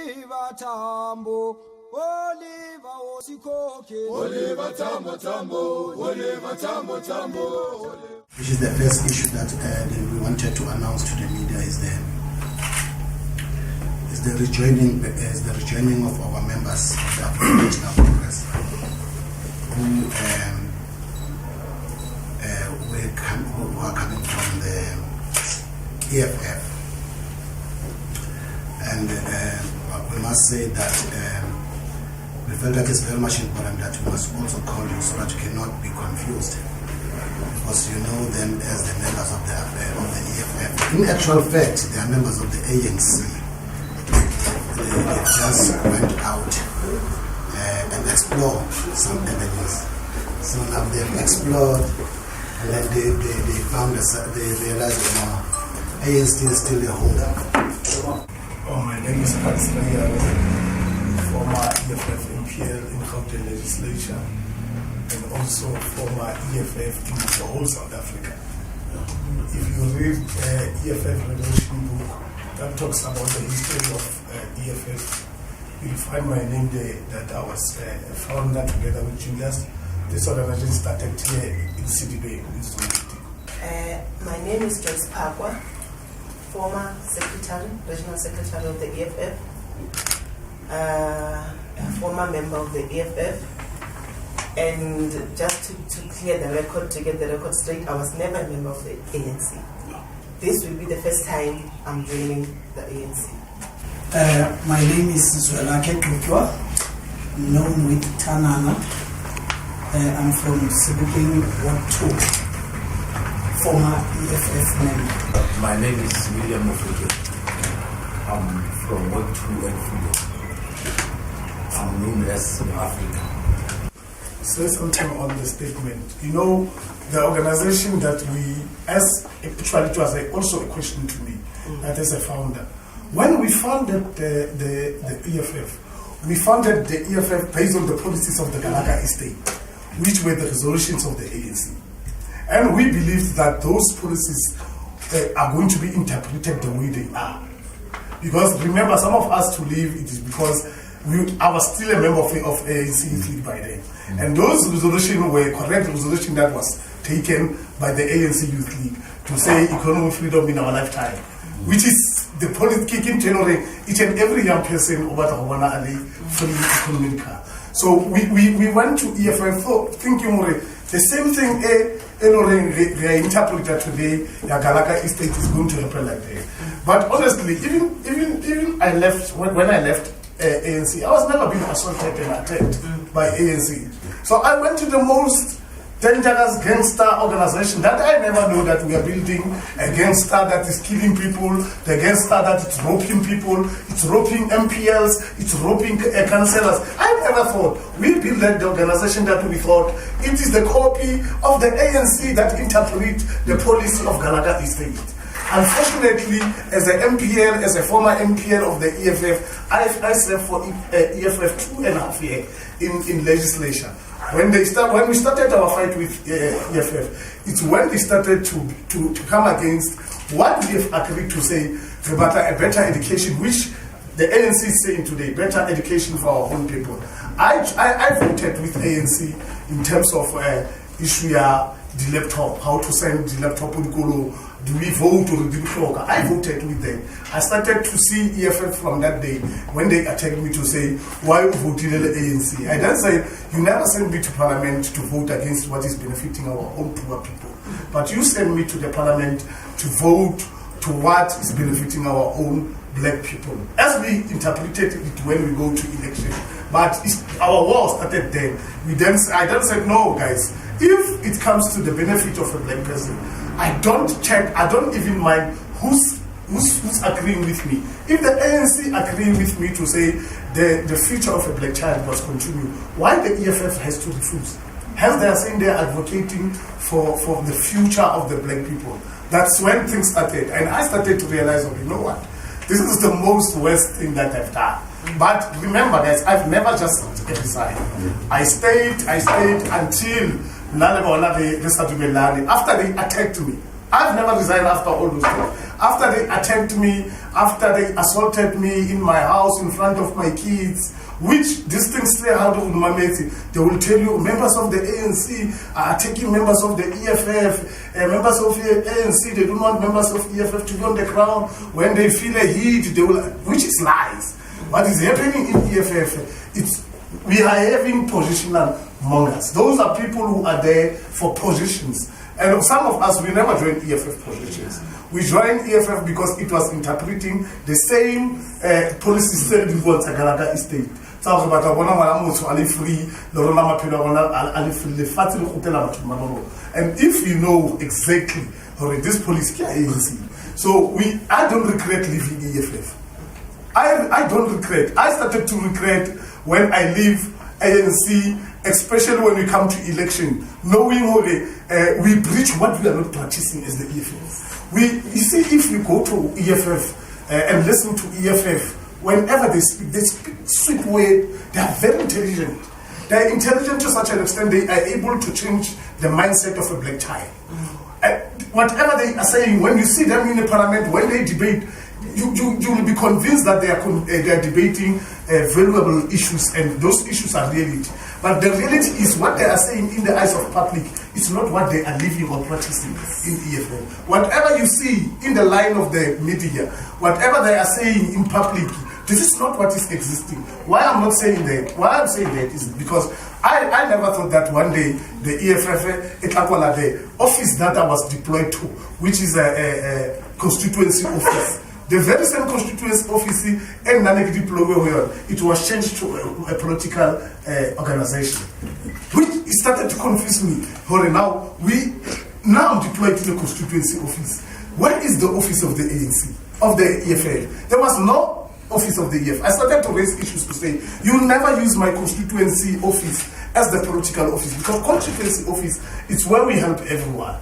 Oliver Tambo, Oliver Osikoke, Oliver Tambo Tambo, Oliver Tambo Tambo. Which is the first issue that we wanted to announce to the media is the rejoining of our members of the African National Congress who are coming from the EFF. And we must say that we felt that it's very much important that we must also call you so that you cannot be confused, because you know them as the members of the EFF. In actual fact, they are members of the ANC. They just went out and explored some avenues. So now they've explored, and then they found they realized that ANC is still a holder. My name is Khaiyane, former EFF MPL in Gauteng legislature, and also former EFF in the whole South Africa. If you read EFF Revolution book that talks about the history of EFF, you'll find my name there, that I was a founder together with Julius. This organization started here in Sedibeng Region. My name is Joyce Pakwa, former secretary, regional secretary of the EFF, a former member of the EFF, and just to clear the record, to get the record straight, I was never a member of the ANC. This will be the first time I'm joining the ANC. My name is Zwelake Tutwa, known with Tanana. I'm from Sedibeng Region, former EFF member. My name is William Mofike. I'm from Ward 2 and Fulo. I'm known as Africa. Say something on the statement. You know, the organization that actually it was also a question to me, that as a founder. When we founded the EFF, we founded the EFF based on the policies of the Gallagher estate, which were the resolutions of the ANC. And we believed that those policies are going to be interpreted the way they are. Because remember, some of us to leave, it is because I was still a member of ANC Youth League by then. And those resolutions were correct resolution that was taken by the ANC Youth League to say economic freedom in our lifetime, which is the policy tailoring each and every young person over the Hawana Ali free economic car. So we went to EFF thinking the same thing reinterpreted today, the Gallagher estate is going to happen like that. But honestly, even I left, when I left ANC, I was never being assaulted and attacked by ANC. So I went to the most dangerous gangster organization that I never knew that we are building, a gangster that is killing people, the gangster that is roping people, it's roping MPLs, it's roping councillors. I never thought we built the organization that we thought it is the copy of the ANC that interpret the policy of Gallagher estate. Unfortunately, as a MPL, as a former MPL of the EFF, I served for EFF 2.5 years in legislature. When we started our fight with EFF, it's when they started to come against what we have agreed to say about a better education, which the ANC is saying today, better education for our own people. I voted with ANC in terms of issue the laptop, how to send the laptop on Kolo. Do we vote or do we talk? I voted with them. I started to see EFF from that day when they attacked me to say, why you voted the ANC? I then said, you never sent me to parliament to vote against what is benefiting our own poor people. But you sent me to the parliament to vote to what is benefiting our own black people. As we interpreted it when we go to election. But our war started then. I then said, no guys, if it comes to the benefit of a black person, I don't even mind who's agreeing with me. If the ANC agree with me to say the future of a black child must continue, why the EFF has to refuse? Hence they are saying they are advocating for the future of the black people. That's when things started. And I started to realize, you know what? This is the most worst thing that I've done. But remember guys, I've never just resigned. I stayed until after they attacked me. I've never resigned after all those things. After they attacked me, after they assaulted me in my house in front of my kids, which these things stay out of Mameti. They will tell you members of the ANC are attacking members of the EFF, members of the ANC, they don't want members of EFF to be on the ground. When they feel a heat, they will, which is lies. What is happening in EFF, we are having positional mongers. Those are people who are there for positions. And some of us, we never joined EFF positions. We joined EFF because it was interpreting the same policies that we want Sagalaka Estate. And if you know exactly how this police can ANC, so I don't regret leaving EFF. I don't regret. I started to regret when I leave ANC, especially when we come to election, knowing how we breach what we are not practicing as the EFF. You see, if you go to EFF and listen to EFF, whenever they speak sweet word. They are very intelligent. They are intelligent to such an extent they are able to change the mindset of a black child. Whatever they are saying, when you see them in the parliament, when they debate, you will be convinced that they are debating valuable issues, and those issues are reality. But the reality is what they are saying in the eyes of public. It's not what they are living or practicing in EFF. Whatever you see in the line of the media, whatever they are saying in public, this is not what is existing. Why I'm not saying that? Why I'm saying that is because I never thought that one day the EFF, the office that I was deployed to, which is a constituency office, the very same constituency office and Nanek deployed, it was changed to a political organization, which started to confuse me. Now I'm deployed to the constituency office. Where is the office of the ANC, of the EFF? There was no office of the EFF. I started to raise issues to say, you never use my constituency office as the political office, because constituency office is where we help everyone.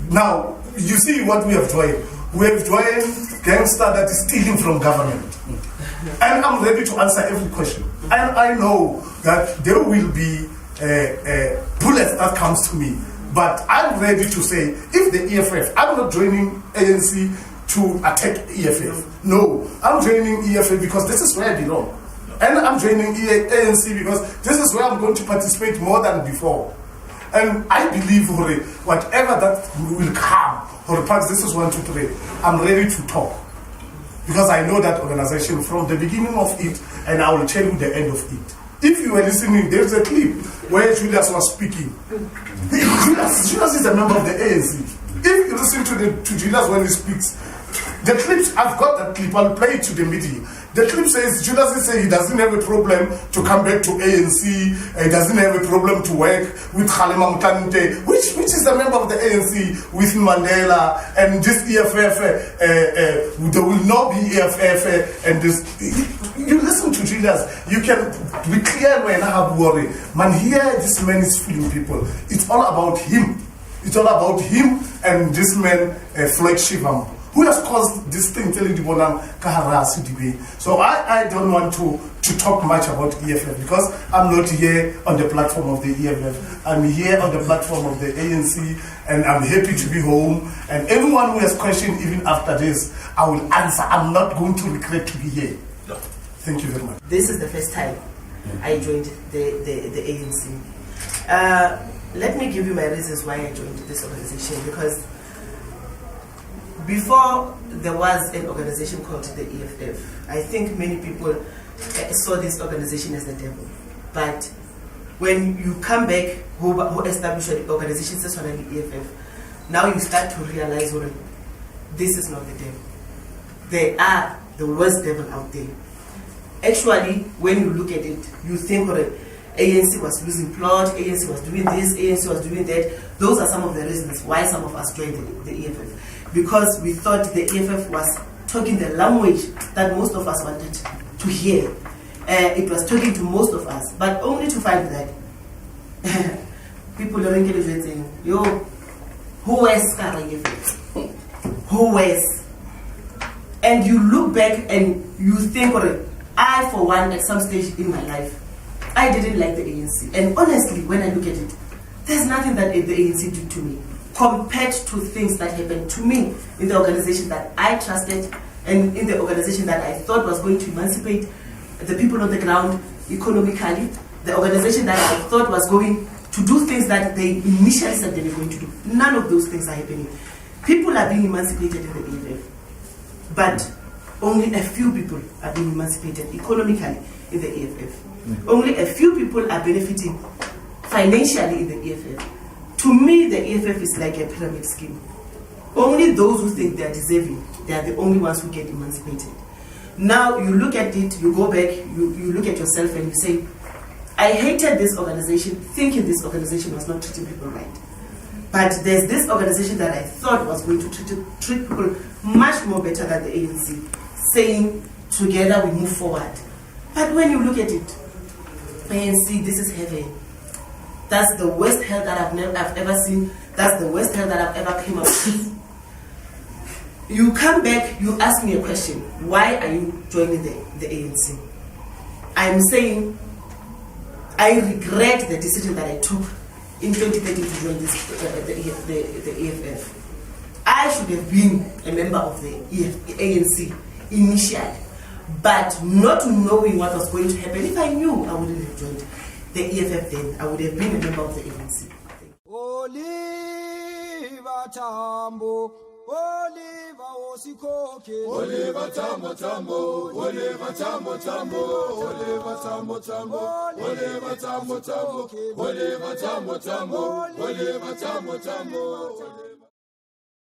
Now, you see what we have joined. We have joined gangster that is stealing from government. And I'm ready to answer every question. And I know that there will be bullets that comes to me. But I'm ready to say, if the EFF, I'm not joining ANC to attack EFF. No, I'm joining EFF because this is where I belong. And I'm joining ANC because this is where I'm going to participate more than before. And I believe, whatever that will come, this is 1, 2, 3, I'm ready to talk. Because I know that organization from the beginning of it, and I will tell you the end of it. If you were listening, there's a clip where Julius was speaking. Julius is a member of the ANC. If you listen to Julius when he speaks, the clips, I've got that clip, I'll play it to the media. The clip says, Julius says he doesn't have a problem to come back to ANC, he doesn't have a problem to work with Khaiyane Mutante, which is a member of the ANC with Mandela, and this EFF, there will not be EFF, and this. You listen to Julius, you can be clear when I have worry. Man, here this man is fooling people. It's all about him. It's all about him and this man, Floyd Shivam, who has caused this thing, telling the Bonam Kahara Sedibeng. So I don't want to talk much about EFF because I'm not here on the platform of the EFF. I'm here on the platform of the ANC, and I'm happy to be home. And everyone who has questioned, even after this, I will answer. I'm not going to regret to be here. No. Thank you very much. This is the first time I joined the ANC. Let me give you my reasons why I joined this organization, because before there was an organization called the EFF, I think many people saw this organization as the devil. But when you come back, who established an organization such as the EFF, now you start to realize, well, this is not the devil. They are the worst devil out there. Actually, when you look at it, you think, well, ANC was losing plot, ANC was doing this, ANC was doing that. Those are some of the reasons why some of us joined the EFF. Because we thought the EFF was talking the language that most of us wanted to hear. It was talking to most of us, but only to find that people are saying, yo, who wears EFF? Who wears? And you look back and you think, I, for one, at some stage in my life, I didn't like the ANC. And honestly, when I look at it, there's nothing that the ANC did to me compared to things that happened to me in the organization that I trusted, and in the organization that I thought was going to emancipate the people on the ground economically, the organization that I thought was going to do things that they initially said they were going to do. None of those things are happening. People are being emancipated in the EFF, but only a few people are being emancipated economically in the EFF. Only a few people are benefiting financially in the EFF. To me, the EFF is like a pyramid scheme. Only those who think they are deserving, they are the only ones who get emancipated. Now you look at it, you go back, you look at yourself and you say, I hated this organization, thinking this organization was not treating people right. But there's this organization that I thought was going to treat people much more better than the ANC, saying, together we move forward. But when you look at it, ANC, this is heaven. That's the worst hell that I've ever seen. That's the worst hell that I've ever came up with. You come back, you ask me a question. Why are you joining the ANC? I'm saying, I regret the decision that I took in 2013 to join the EFF. I should have been a member of the ANC initially, but not knowing what was going to happen. If I knew, I wouldn't have joined the EFF then. I would have been a member of the ANC. Oliver Tambo, Oliver Osikoke, Oliver Tambo Tambo, Oliver Tambo Tambo, Oliver Tambo Tambo, Oliver Tambo Tambo, Oliver Tambo Tambo, Oliver Tambo Tambo.